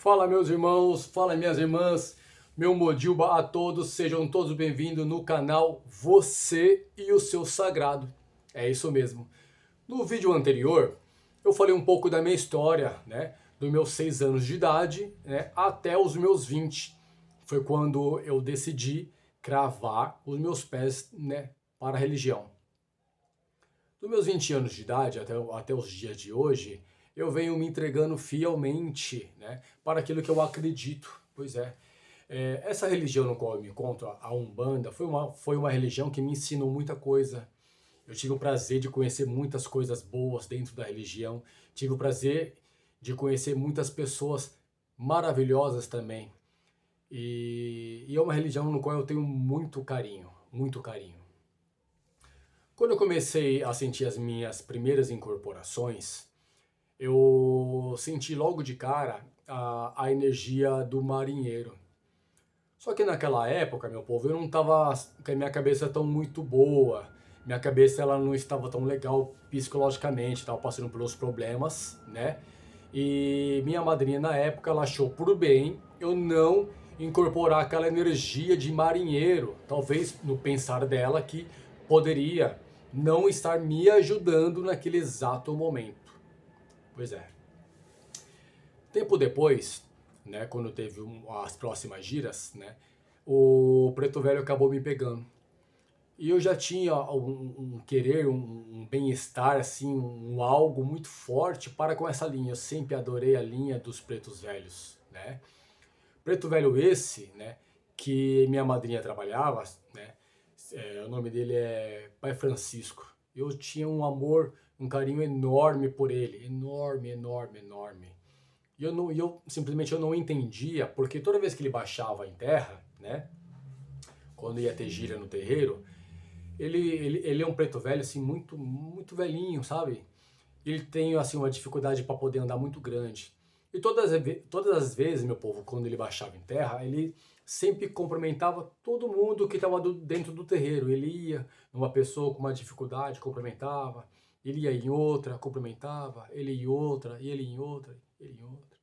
Fala meus irmãos, fala minhas irmãs, meu Modilba a todos, sejam todos bem-vindos no canal Você e o Seu Sagrado. É isso mesmo. No vídeo anterior, eu falei um pouco da minha história, né? Dos meus 6 anos de idade, né, até os meus 20. Foi quando eu decidi cravar os meus pés, né, para a religião. Dos meus 20 anos de idade até os dias de hoje, eu venho me entregando fielmente, né, para aquilo que eu acredito. Pois é, essa religião no qual eu me encontro, a Umbanda, foi uma religião que me ensinou muita coisa. Eu tive o prazer de conhecer muitas coisas boas dentro da religião, tive o prazer de conhecer muitas pessoas maravilhosas também. E é uma religião no qual eu tenho muito carinho, muito carinho. Quando eu comecei a sentir as minhas primeiras incorporações, eu senti logo de cara a energia do marinheiro. Só que naquela época, meu povo, eu não estava com a minha cabeça tão muito boa. Minha cabeça ela não estava tão legal psicologicamente, estava passando por uns problemas, né? E minha madrinha na época ela achou por bem eu não incorporar aquela energia de marinheiro, talvez no pensar dela que poderia não estar me ajudando naquele exato momento. Pois é. Tempo depois, né, quando teve as próximas giras, né, o Preto Velho acabou me pegando. E eu já tinha um querer, um bem-estar, assim, um algo muito forte para com essa linha. Eu sempre adorei a linha dos Pretos Velhos, né? Preto Velho esse, né, que minha madrinha trabalhava, né, o nome dele é Pai Francisco. Eu tinha um amor, um carinho enorme por ele, enorme, enorme, enorme. E eu simplesmente eu não entendia, porque toda vez que ele baixava em terra, né, quando ia ter gira no terreiro, ele é um preto velho, assim, muito, muito velhinho, sabe? Ele tem, assim, uma dificuldade para poder andar muito grande. E todas as vezes, meu povo, quando ele baixava em terra, ele sempre cumprimentava todo mundo que estava dentro do terreiro. Ele ia numa pessoa com uma dificuldade, cumprimentava. Ele ia em outra, cumprimentava. Ele ia em outra, e ele em outra, ele em outra.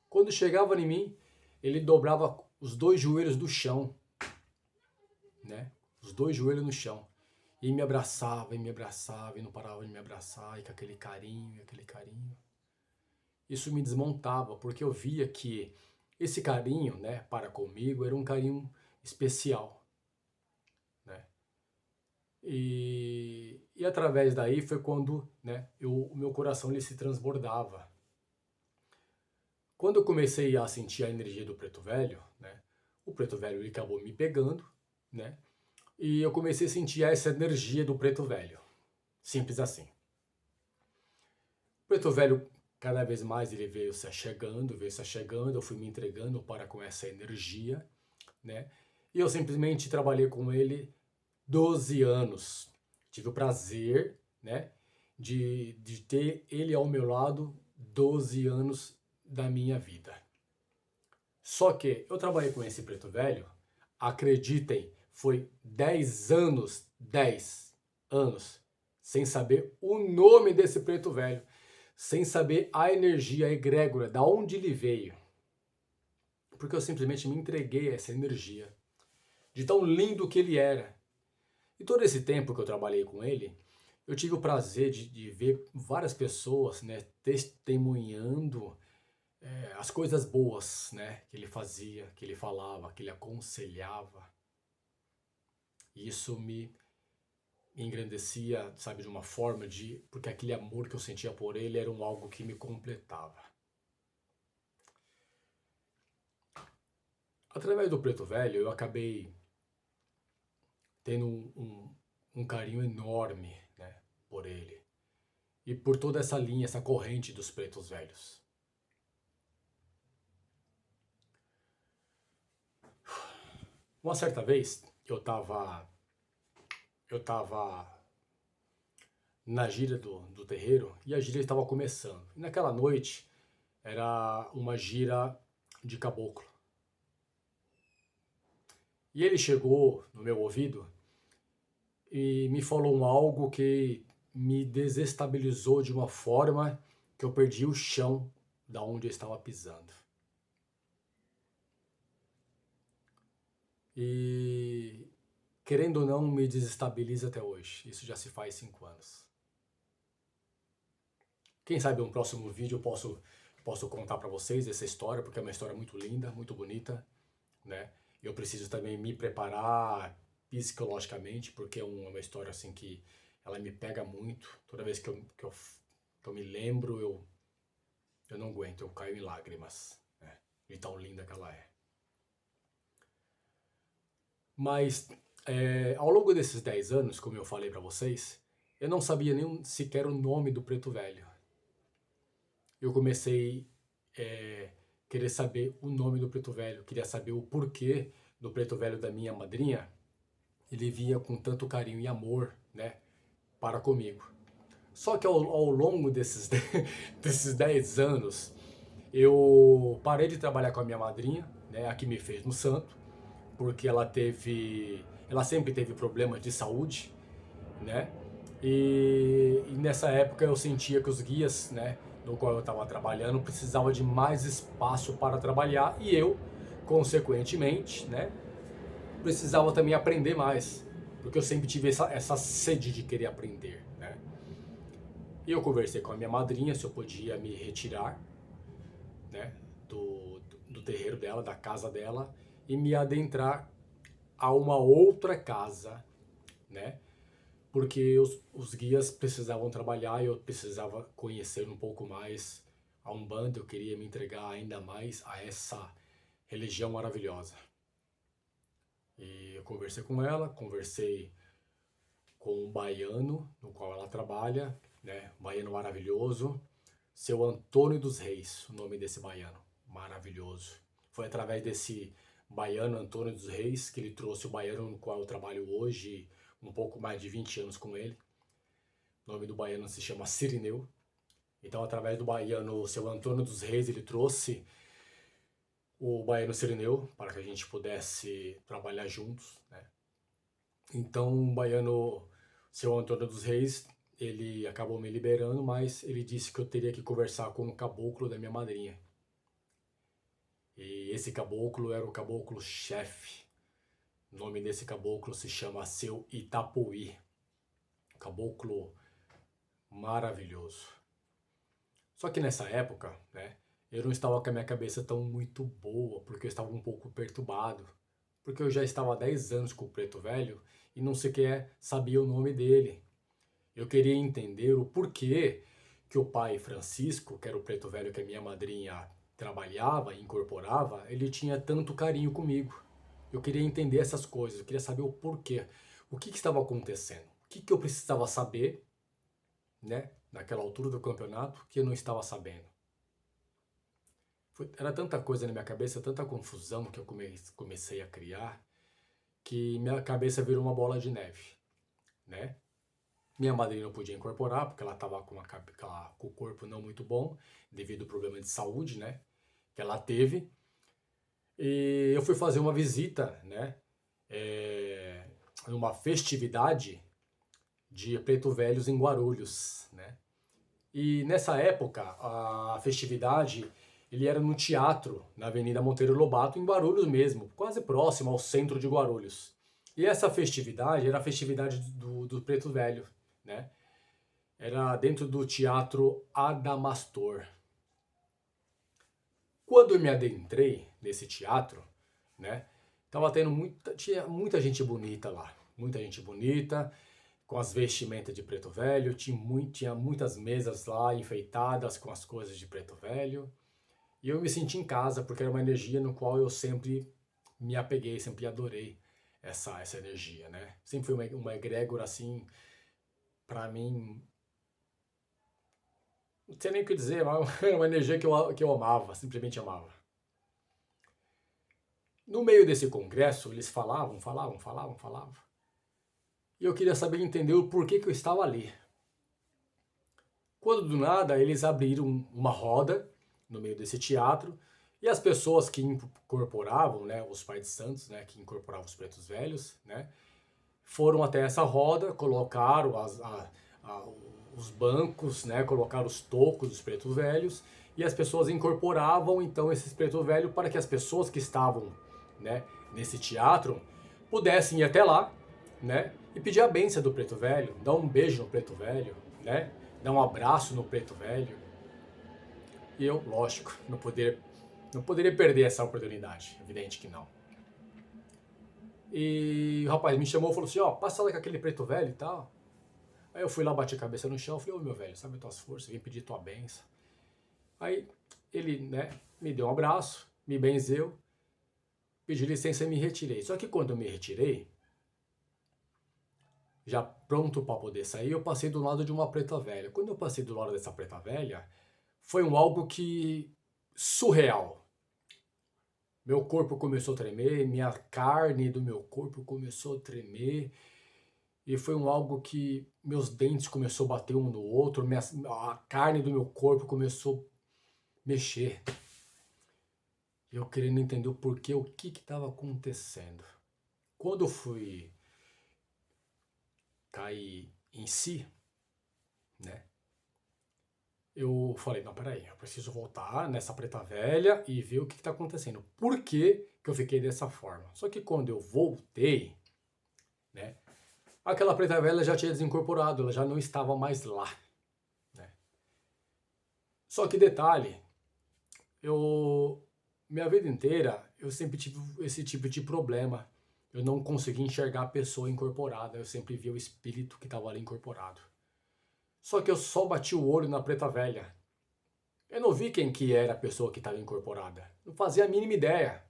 Quando chegava em mim, ele dobrava os dois joelhos do chão, né? Os dois joelhos no chão. E me abraçava, e não parava de me abraçar, e com aquele carinho, aquele carinho. Isso me desmontava, porque eu via que esse carinho, né, para comigo, era um carinho especial, né? E através daí foi quando, né, o meu coração ele se transbordava. Quando eu comecei a sentir a energia do Preto Velho, né, o Preto Velho ele acabou me pegando, né, e eu comecei a sentir essa energia do Preto Velho. Simples assim. O Preto Velho, cada vez mais ele veio se achegando, eu fui me entregando para com essa energia, né? E eu simplesmente trabalhei com ele 12 anos. Tive o prazer, né, de ter ele ao meu lado 12 anos da minha vida. Só que eu trabalhei com esse preto velho, acreditem, foi 10 anos, sem saber o nome desse preto velho, sem saber a energia, a egrégora, da onde ele veio. Porque eu simplesmente me entreguei a essa energia, de tão lindo que ele era. E todo esse tempo que eu trabalhei com ele, eu tive o prazer de ver várias pessoas, né, testemunhando as coisas boas, né, que ele fazia, que ele falava, que ele aconselhava. E isso me engrandecia, sabe, de uma forma porque aquele amor que eu sentia por ele era algo que me completava. Através do Preto Velho, eu acabei tendo um carinho enorme, né, por ele. E por toda essa linha, essa corrente dos pretos velhos. Uma certa vez, eu tava na gira do terreiro e a gira estava começando. E naquela noite era uma gira de caboclo. E ele chegou no meu ouvido e me falou algo que me desestabilizou de uma forma que eu perdi o chão da onde eu estava pisando. e, querendo ou não, me desestabiliza até hoje. Isso já se faz 5 anos. Quem sabe um próximo vídeo eu posso contar para vocês essa história, porque é uma história muito linda, muito bonita, né? Eu preciso também me preparar psicologicamente, porque é uma história assim que ela me pega muito. Toda vez que eu me lembro, eu não aguento, eu caio em lágrimas, né? De tão linda que ela é. Mas ao longo desses 10 anos, como eu falei para vocês, eu não sabia nem sequer o nome do Preto Velho. Eu comecei querer saber o nome do Preto Velho, queria saber o porquê do Preto Velho da minha madrinha. Ele via com tanto carinho e amor, né, para comigo. Só que ao longo desses 10 anos, eu parei de trabalhar com a minha madrinha, né, a que me fez no santo, porque ela sempre teve problemas de saúde, né? E nessa época eu sentia que os guias, né, no qual eu estava trabalhando, precisavam de mais espaço para trabalhar e eu, consequentemente, né, precisava também aprender mais, porque eu sempre tive essa sede de querer aprender, né? E eu conversei com a minha madrinha se eu podia me retirar, né, do terreiro dela, da casa dela, e me adentrar a uma outra casa, né? Porque os guias precisavam trabalhar e eu precisava conhecer um pouco mais a Umbanda, eu queria me entregar ainda mais a essa religião maravilhosa. E eu conversei com ela, conversei com um baiano, no qual ela trabalha, né? Um baiano maravilhoso, seu Antônio dos Reis, o nome desse baiano, maravilhoso. Foi através desse baiano Antônio dos Reis que ele trouxe o baiano no qual eu trabalho hoje, um pouco mais de 20 anos com ele. O nome do baiano se chama Cirineu. Então, através do baiano, seu Antônio dos Reis, ele trouxe o baiano Cirineu para que a gente pudesse trabalhar juntos, né? Então, o baiano, seu Antônio dos Reis, ele acabou me liberando, mas ele disse que eu teria que conversar com o caboclo da minha madrinha. E esse caboclo era o caboclo chefe. O nome desse caboclo se chama Seu Itapuí. Caboclo maravilhoso. Só que nessa época, né, eu não estava com a minha cabeça tão muito boa, porque eu estava um pouco perturbado. Porque eu já estava há 10 anos com o Preto Velho e não sequer sabia o nome dele. Eu queria entender o porquê que o pai Francisco, que era o Preto Velho que a minha madrinha trabalhava e incorporava, ele tinha tanto carinho comigo. Eu queria entender essas coisas, eu queria saber o porquê, o que estava acontecendo, o que eu precisava saber, né, naquela altura do campeonato que eu não estava sabendo. Era tanta coisa na minha cabeça, tanta confusão que eu comecei a criar, que minha cabeça virou uma bola de neve, né? Minha madrinha não podia incorporar, porque ela estava com o corpo não muito bom, devido ao problema de saúde, né, que ela teve. E eu fui fazer uma visita, né, numa festividade de Preto Velhos em Guarulhos, né. E nessa época, a festividade, ele era no teatro, na Avenida Monteiro Lobato, em Guarulhos mesmo, quase próximo ao centro de Guarulhos. E essa festividade era a festividade do Preto Velho, né? Era dentro do Teatro Adamastor. Quando eu me adentrei nesse teatro, né, tinha muita gente bonita lá, muita gente bonita, com as vestimentas de Preto Velho, tinha muitas mesas lá enfeitadas com as coisas de Preto Velho, e eu me senti em casa, porque era uma energia no qual eu sempre me apeguei, sempre adorei essa energia, né? Sempre foi uma egrégora assim, pra mim, não sei nem o que dizer, mas era uma energia que eu amava, simplesmente amava. No meio desse congresso, eles falavam. E eu queria saber entender o porquê que eu estava ali. Quando do nada eles abriram uma roda no meio desse teatro e as pessoas que incorporavam, né, os pais de santos, né, que incorporavam os pretos velhos, né, foram até essa roda, colocaram os bancos, né, colocaram os tocos dos pretos velhos e as pessoas incorporavam então esses pretos velhos para que as pessoas que estavam né, nesse teatro, pudessem ir até lá, né, e pedir a bênção do preto velho, dar um beijo no preto velho, né, dar um abraço no preto velho. E eu, lógico, não poderia perder essa oportunidade, evidente que não. E o rapaz me chamou e falou assim, ó, passa lá com aquele preto velho e tal. Aí eu fui lá, bati a cabeça no chão, falei, ô meu velho, sabe as tuas forças, vim pedir tua bênção. Aí ele, né, me deu um abraço, me benzeu, pedi licença e me retirei. Só que quando eu me retirei, já pronto para poder sair, eu passei do lado de uma preta velha. Quando eu passei do lado dessa preta velha, foi algo que surreal. Meu corpo começou a tremer, minha carne do meu corpo começou a tremer. E foi algo que meus dentes começaram a bater um no outro, a carne do meu corpo começou a mexer. Eu querendo entender o porquê, o que estava acontecendo. Quando eu fui cair em si, né? Eu falei, não, peraí, eu preciso voltar nessa preta velha e ver o que está acontecendo. Por que eu fiquei dessa forma? Só que quando eu voltei, né? Aquela preta velha já tinha desincorporado, ela já não estava mais lá, né? Só que detalhe, minha vida inteira, eu sempre tive esse tipo de problema. Eu não conseguia enxergar a pessoa incorporada, eu sempre via o espírito que estava ali incorporado. Só que eu só bati o olho na preta velha. Eu não vi quem que era a pessoa que estava incorporada. Não fazia a mínima ideia.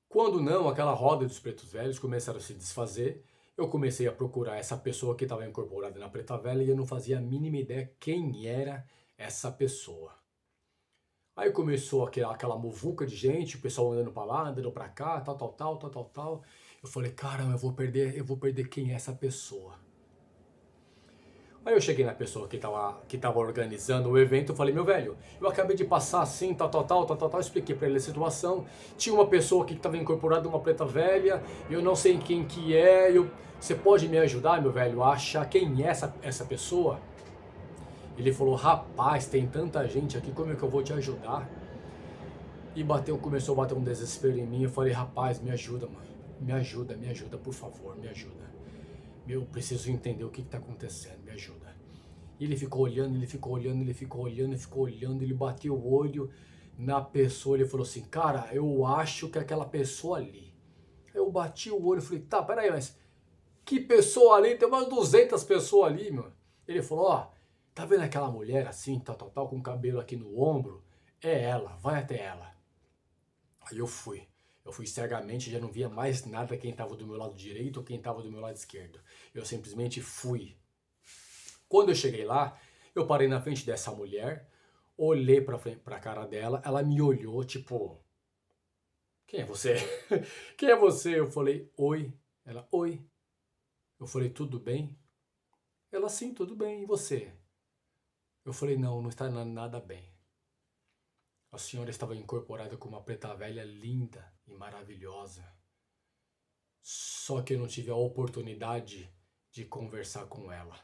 Quando não, aquela roda dos pretos velhos começaram a se desfazer. Eu comecei a procurar essa pessoa que estava incorporada na preta velha e eu não fazia a mínima ideia quem era essa pessoa. Aí começou aquela muvuca de gente, o pessoal andando para lá, andando para cá, tal. Eu falei, caramba, eu vou perder quem é essa pessoa. Aí eu cheguei na pessoa que tava organizando o evento, eu falei, meu velho, eu acabei de passar assim, tal, expliquei pra ele a situação. Tinha uma pessoa aqui que estava incorporada, uma preta velha, eu não sei quem que é, você pode me ajudar, meu velho, a achar quem é essa pessoa? Ele falou, rapaz, tem tanta gente aqui, como é que eu vou te ajudar? E começou a bater um desespero em mim, eu falei, rapaz, me ajuda, mano, me ajuda, por favor, me ajuda. Eu preciso entender o que está acontecendo, me ajuda. E ele ficou olhando, ele bateu o olho na pessoa, ele falou assim, cara, eu acho que é aquela pessoa ali. Eu bati o olho e falei, tá, peraí, mas que pessoa ali? Tem umas 200 pessoas ali, meu. Ele falou, ó, tá vendo aquela mulher assim, tal, com o cabelo aqui no ombro? É ela, vai até ela. Aí eu fui cegamente, já não via mais nada quem estava do meu lado direito ou quem estava do meu lado esquerdo. Eu simplesmente fui. Quando eu cheguei lá, eu parei na frente dessa mulher, olhei pra cara dela, ela me olhou, tipo, quem é você? Quem é você? Eu falei, oi. Ela, oi. Eu falei, tudo bem? Ela, sim, tudo bem. E você? Eu falei, não está nada bem. A senhora estava incorporada com uma preta velha linda e maravilhosa. Só que eu não tive a oportunidade de conversar com ela.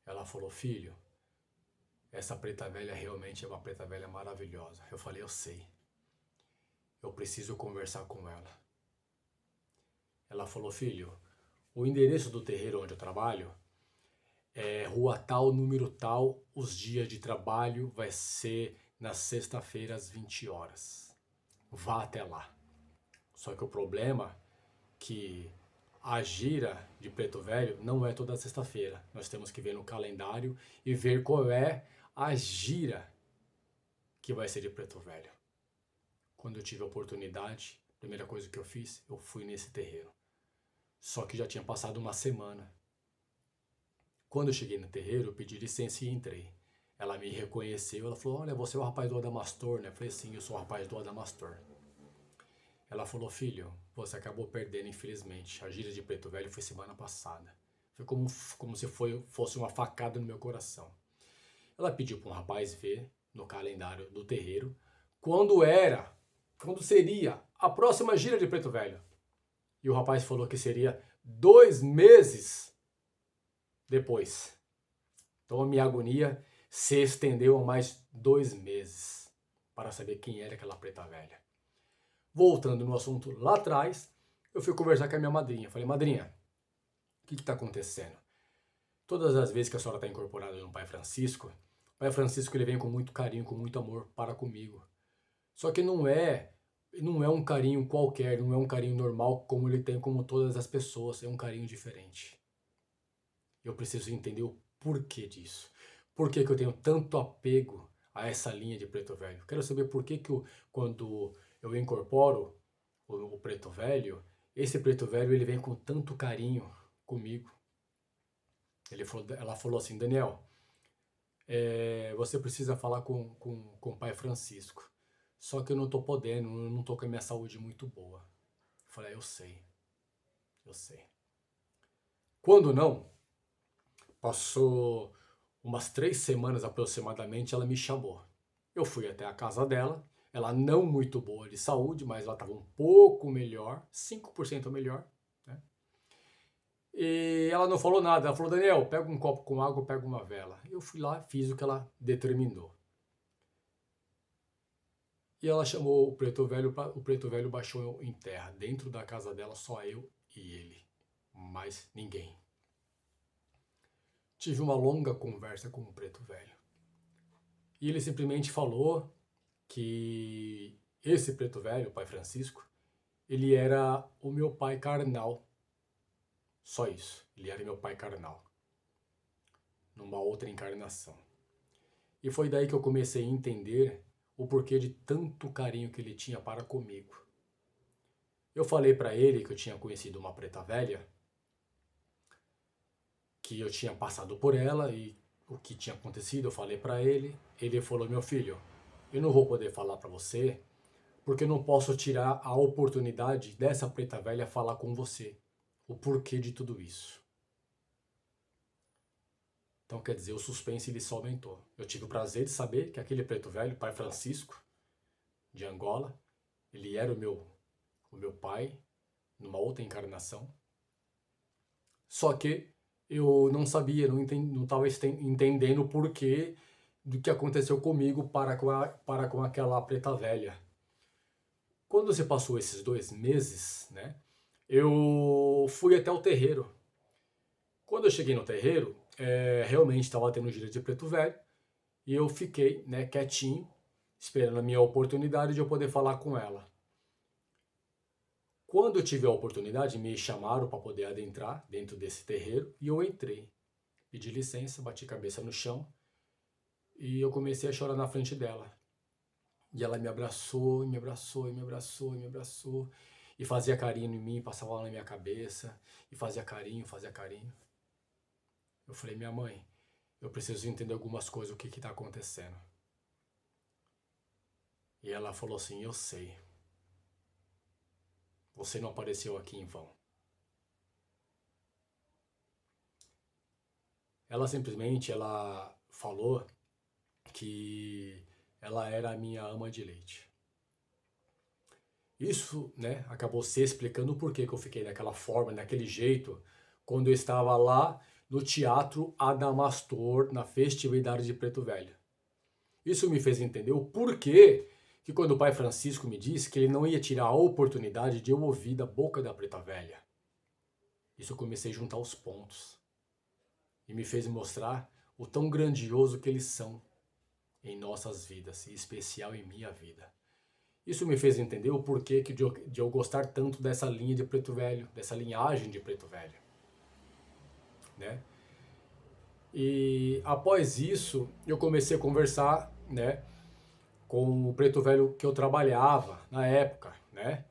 Ela falou, filho, essa preta velha realmente é uma preta velha maravilhosa. Eu falei, eu sei. Eu preciso conversar com ela. Ela falou, filho, o endereço do terreiro onde eu trabalho é rua tal, número tal, os dias de trabalho vai ser na sexta-feira às 20 horas. Vá até lá. Só que o problema é que a gira de Preto Velho não é toda sexta-feira. Nós temos que ver no calendário e ver qual é a gira que vai ser de Preto Velho. Quando eu tive a oportunidade, a primeira coisa que eu fiz, eu fui nesse terreiro. Só que já tinha passado uma semana. Quando eu cheguei no terreiro, eu pedi licença e entrei. Ela me reconheceu, ela falou, olha, você é o rapaz do Adamastor, né? Eu falei, sim, eu sou o rapaz do Adamastor. Ela falou, filho, você acabou perdendo, infelizmente. A gira de Preto Velho foi semana passada. Foi como se fosse uma facada no meu coração. Ela pediu para um rapaz ver no calendário do terreiro quando seria a próxima gira de Preto Velho. E o rapaz falou que seria 2 meses depois. Então a minha agonia se estendeu a mais 2 meses para saber quem era aquela preta velha. Voltando no assunto lá atrás, eu fui conversar com a minha madrinha. Falei, madrinha, o que está acontecendo? Todas as vezes que a senhora está incorporada no Pai Francisco, o Pai Francisco ele vem com muito carinho, com muito amor para comigo. Só que não é um carinho qualquer, não é um carinho normal como ele tem com todas as pessoas, é um carinho diferente. Eu preciso entender o porquê disso. Por que que eu tenho tanto apego a essa linha de preto velho? Quero saber por que que quando eu incorporo o preto velho, esse preto velho ele vem com tanto carinho comigo. Ela falou assim, Daniel, você precisa falar com o Pai Francisco. Só que eu não estou podendo, eu não estou com a minha saúde muito boa. Eu falei, eu sei. Quando não, passou umas 3 semanas aproximadamente, ela me chamou. Eu fui até a casa dela, ela não muito boa de saúde, mas ela estava um pouco melhor, 5% melhor, né? E ela não falou nada, ela falou, Daniel, pega um copo com água, pega uma vela. Eu fui lá, fiz o que ela determinou. E ela chamou o preto velho baixou em terra. Dentro da casa dela, só eu e ele. Mais ninguém. Tive uma longa conversa com o preto velho. E ele simplesmente falou que esse preto velho, o Pai Francisco, ele era o meu pai carnal. Só isso. Ele era meu pai carnal. Numa outra encarnação. E foi daí que eu comecei a entender o porquê de tanto carinho que ele tinha para comigo. Eu falei para ele que eu tinha conhecido uma preta velha, que eu tinha passado por ela e o que tinha acontecido, eu falei para ele. Ele falou, meu filho, eu não vou poder falar para você, porque eu não posso tirar a oportunidade dessa preta velha falar com você, o porquê de tudo isso. Então, quer dizer, o suspense ele só aumentou. Eu tive o prazer de saber que aquele preto velho, Pai Francisco, de Angola, ele era o meu pai, numa outra encarnação. Só que eu não sabia, não estava entendendo o porquê do que aconteceu comigo para com aquela preta velha. Quando se passou esses 2 meses, né, eu fui até o terreiro. Quando eu cheguei no terreiro, realmente estava tendo giro de preto velho, e eu fiquei, né, quietinho, esperando a minha oportunidade de eu poder falar com ela. Quando eu tive a oportunidade, me chamaram para poder adentrar dentro desse terreiro, e eu entrei. Pedi licença, bati a cabeça no chão, e eu comecei a chorar na frente dela. E ela me abraçou, me abraçou, me abraçou, me abraçou, e fazia carinho em mim, passava lá na minha cabeça, e fazia carinho, fazia carinho. Eu falei, minha mãe, eu preciso entender algumas coisas, o que está acontecendo. E ela falou assim, eu sei. Você não apareceu aqui em vão. Ela simplesmente, ela falou que ela era a minha ama de leite. Isso, né, acabou se explicando o porquê que eu fiquei daquela forma, daquele jeito, quando eu estava lá no Teatro Adamastor, na festividade de Preto Velho. Isso me fez entender o porquê que quando o Pai Francisco me disse que ele não ia tirar a oportunidade de eu ouvir da boca da preta velha. Isso eu comecei a juntar os pontos. E me fez mostrar o tão grandioso que eles são em nossas vidas, em especial em minha vida. Isso me fez entender o porquê de eu gostar tanto dessa linha de preto velho, dessa linhagem de preto velho, né? E após isso, eu comecei a conversar, né, com o preto velho que eu trabalhava na época, né?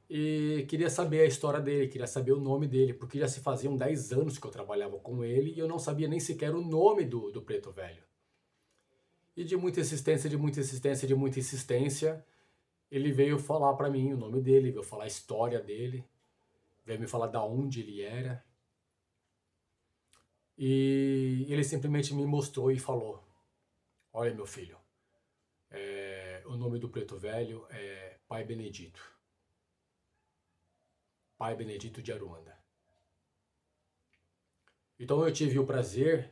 E queria saber a história dele, queria saber o nome dele, porque já se faziam 10 anos que eu trabalhava com ele e eu não sabia nem sequer o nome do preto velho. E de muita insistência, de muita insistência, de muita insistência, ele veio falar para mim o nome dele, veio falar a história dele, veio me falar da onde ele era. E ele simplesmente me mostrou e falou, olha meu filho, o nome do preto velho é Pai Benedito. Pai Benedito de Aruanda. Então eu tive o prazer,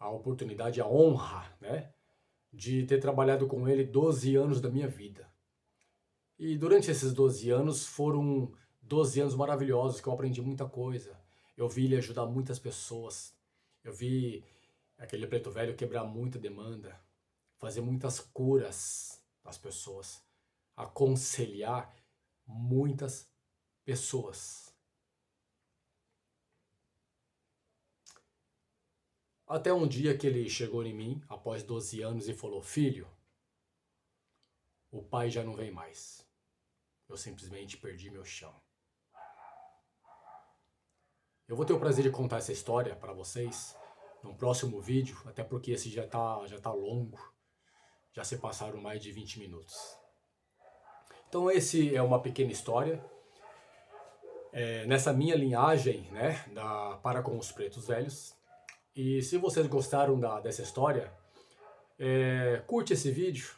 a oportunidade, a honra, né, de ter trabalhado com ele 12 anos da minha vida. E durante esses 12 anos foram 12 anos maravilhosos que eu aprendi muita coisa. Eu vi ele ajudar muitas pessoas. Eu vi aquele preto velho quebrar muita demanda, fazer muitas curas às pessoas, aconselhar muitas pessoas. Até um dia que ele chegou em mim, após 12 anos, e falou: filho, o pai já não vem mais. Eu simplesmente perdi meu chão. Eu vou ter o prazer de contar essa história para vocês num próximo vídeo, até porque esse já tá longo, já se passaram mais de 20 minutos. Então esse é uma pequena história, nessa minha linhagem, né, para com os pretos velhos. E se vocês gostaram dessa história, curte esse vídeo,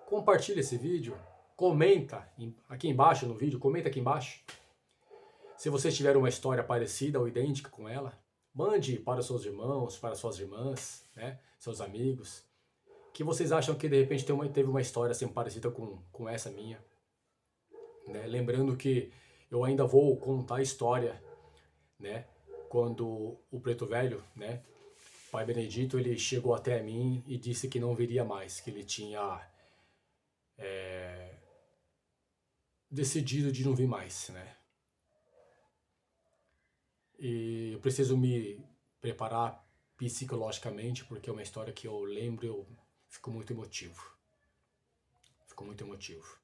compartilha esse vídeo, comenta aqui embaixo no vídeo, comenta aqui embaixo. Se vocês tiverem uma história parecida ou idêntica com ela, mande para os seus irmãos, para suas irmãs, né, seus amigos, que vocês acham que de repente teve uma história assim parecida com essa minha. Né? Lembrando que eu ainda vou contar a história, né, quando o preto velho, né, Pai Benedito, ele chegou até mim e disse que não viria mais, que ele tinha decidido de não vir mais, né? E eu preciso me preparar psicologicamente, porque é uma história que eu lembro e eu fico muito emotivo. Fico muito emotivo.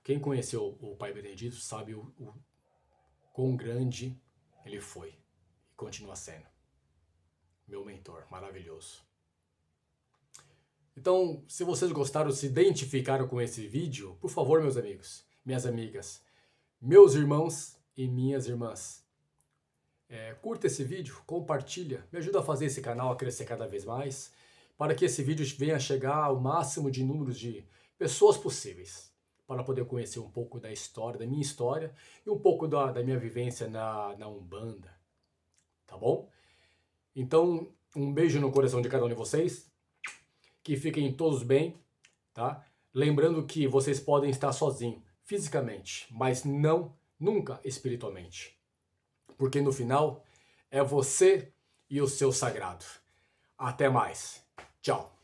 Quem conheceu o Pai Benedito sabe o quão grande ele foi e continua sendo. Meu mentor, maravilhoso. Então, se vocês gostaram, se identificaram com esse vídeo, por favor, meus amigos, minhas amigas, meus irmãos e minhas irmãs, curta esse vídeo, compartilha, me ajuda a fazer esse canal a crescer cada vez mais, para que esse vídeo venha a chegar ao máximo de números de pessoas possíveis, para poder conhecer um pouco da história, da minha história, e um pouco da minha vivência na Umbanda, tá bom? Então, um beijo no coração de cada um de vocês, que fiquem todos bem, tá? Lembrando que vocês podem estar sozinhos, fisicamente, mas não, nunca espiritualmente. Porque no final, é você e o seu sagrado. Até mais. Tchau.